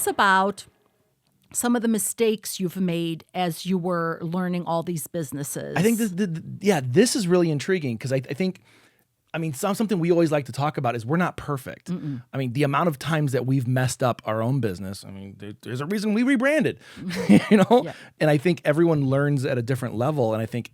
us about some of the mistakes you've made as you were learning all these businesses. I think this is really intriguing because I think, I mean, something we always like to talk about is we're not perfect. I mean, the amount of times that we've messed up our own business, I mean, there's a reason we rebranded, you know? Yeah. And I think everyone learns at a different level. And I think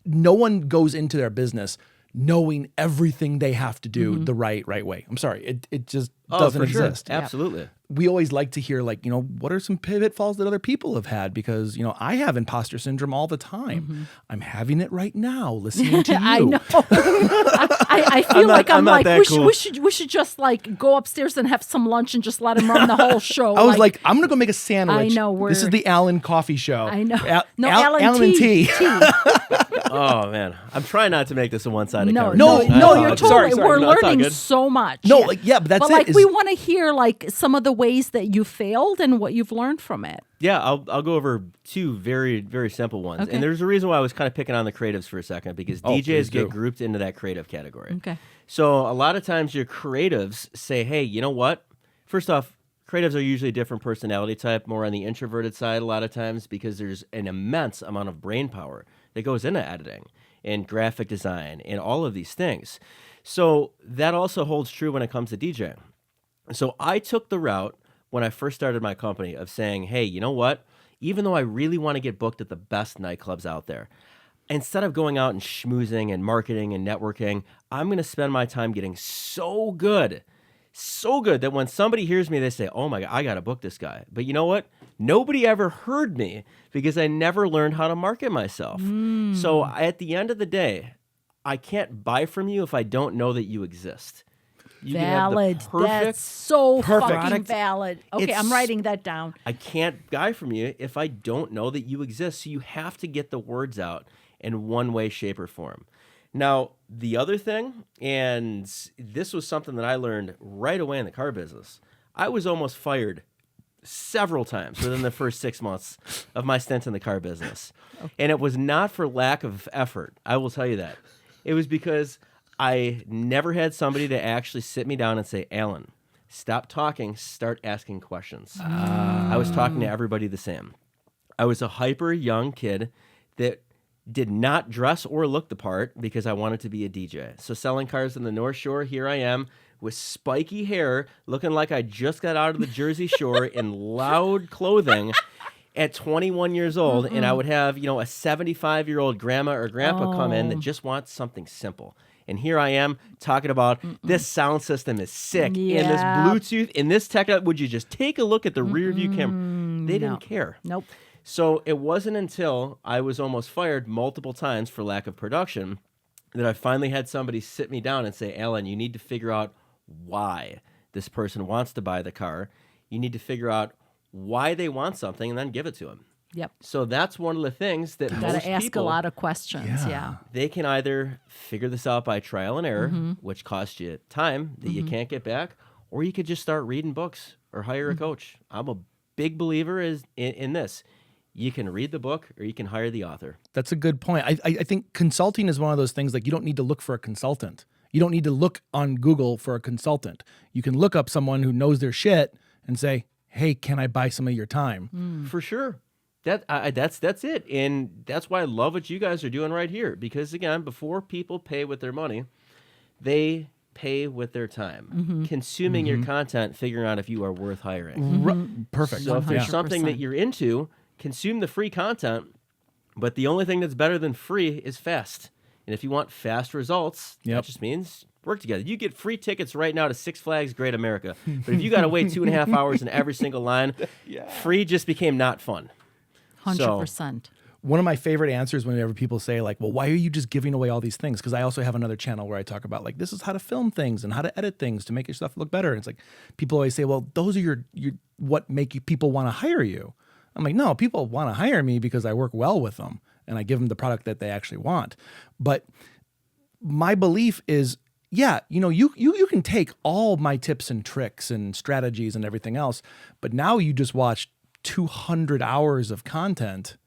no one goes into their business knowing everything they have to do the right way. I'm sorry, it just doesn't exist. Absolutely. We always like to hear, like, you know, what are some pitfalls that other people have had? Because, you know, I have imposter syndrome all the time. I'm having it right now listening to you. I know. I feel I'm like we should just like go upstairs and have some lunch and just let him run the whole show. I was like, I'm gonna go make a sandwich. I know. This is the Alan Coffee Show. I know. Alan and Tea. Oh man, I'm trying not to make this a one-sided No, conversation. you're totally. Sorry. We're No, it's all learning good. so much. No, like, yeah, but that's but it. like we want to hear like some of the ways that you failed and what you've learned from it. Yeah, I'll go over two very, very simple ones. Okay. And there's a reason why I was kind of picking on the creatives for a second, because DJs get grouped into that creative category. Okay. So a lot of times your creatives say, hey, you know what? First off, creatives are usually a different personality type, more on the introverted side a lot of times, because there's an immense amount of brain power that goes into editing and graphic design and all of these things. So that also holds true when it comes to DJing. So I took the route when I first started my company of saying, hey, you know what? Even though I really want to get booked at the best nightclubs out there, instead of going out and schmoozing and marketing and networking, I'm going to spend my time getting so good that when somebody hears me, they say, oh my God, I got to book this guy. But you know what? Nobody ever heard me because I never learned how to market myself. So at the end of the day, I can't buy from you if I don't know that you exist. You Valid. Can have the That's so fucking product. valid. Okay, I'm writing that down. I can't buy from you if I don't know that you exist. So you have to get the words out in one way, shape, or form. Now, the other thing, and this was something that I learned right away in the car business, I was almost fired several times within the first 6 months of my stint in the car business. Okay. And it was not for lack of effort. I will tell you that. It was because I never had somebody to actually sit me down and say, Alan, stop talking, start asking questions. I was talking to everybody the same. I was a hyper young kid that did not dress or look the part because I wanted to be a DJ. So selling cars in the North Shore, here I am with spiky hair, looking like I just got out of the Jersey Shore in loud clothing at 21 years old. And I would have, you know, a 75-year-old grandma or grandpa come in that just wants something simple. And here I am talking about this sound system is sick. Yeah. And this Bluetooth, and this tech, would you just take a look at the rear view camera? They didn't care. Nope. So it wasn't until I was almost fired multiple times for lack of production that I finally had somebody sit me down and say, Alan, you need to figure out why this person wants to buy the car. You need to figure out why they want something and then give it to them. Yep. So that's one of the things that most Got to ask people, a lot of questions. Yeah. they can either figure this out by trial and error, which costs you time that you can't get back, or you could just start reading books or hire a coach. I'm a big believer in this. You can read the book or you can hire the author. That's a good point. I think consulting is one of those things, like, you don't need to look for a consultant. You don't need to look on Google for a consultant. You can look up someone who knows their shit and say, hey, can I buy some of your time? For sure. That's it. And that's why I love what you guys are doing right here. Because again, before people pay with their money, they pay with their time. Consuming your content, figuring out if you are worth hiring. Perfect. So if there's 100%. something that you're into, consume the free content. But the only thing that's better than free is fast. And if you want fast results, that just means work together. You get free tickets right now to Six Flags Great America. But if you got to wait 2.5 hours in every single line, free just became not fun. 100%. One of my favorite answers whenever people say, like, well, why are you just giving away all these things? Because I also have another channel where I talk about, like, this is how to film things and how to edit things to make your stuff look better. And it's like, people always say, well, those are your what make you people want to hire you. I'm like, no, people want to hire me because I work well with them and I give them the product that they actually want. But my belief is, yeah, you know, you can take all my tips and tricks and strategies and everything else, but now you just watched 200 hours of content.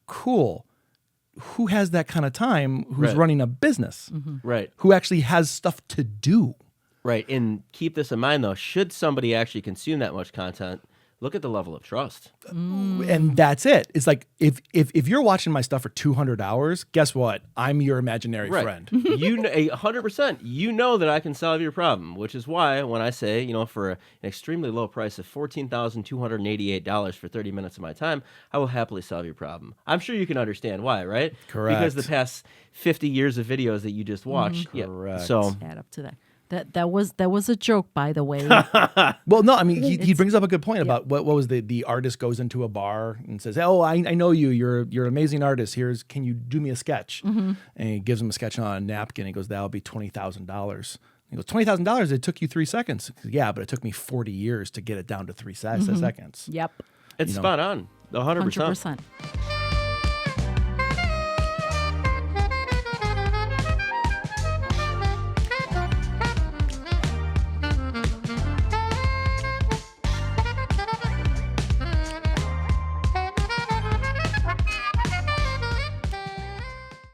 Cool. Who has that kind of time? Who's running a business? Right. Who actually has stuff to do? Right. And keep this in mind, though. Should somebody actually consume that much content, look at the level of trust. And that's it. It's like if you're watching my stuff for 200 hours, guess what? I'm your imaginary friend. You know, 100%. You know that I can solve your problem, which is why when I say, you know, for an extremely low price of $14,288 for 30 minutes of my time, I will happily solve your problem. I'm sure you can understand why, right? Correct. Because the past 50 years of videos that you just watched. Correct. So Add up to that. That was a joke, by the way. Well, no, I mean, he brings up a good point about what was the artist goes into a bar and says, "Oh, I know you. You're an amazing artist. Can you do me a sketch?" And he gives him a sketch on a napkin. He goes, "That'll be $20,000." He goes, $20,000. It took you 3 seconds. Goes, yeah, but it took me 40 years to get it down to 3 seconds. Yep. it's spot on, 100%. 100%.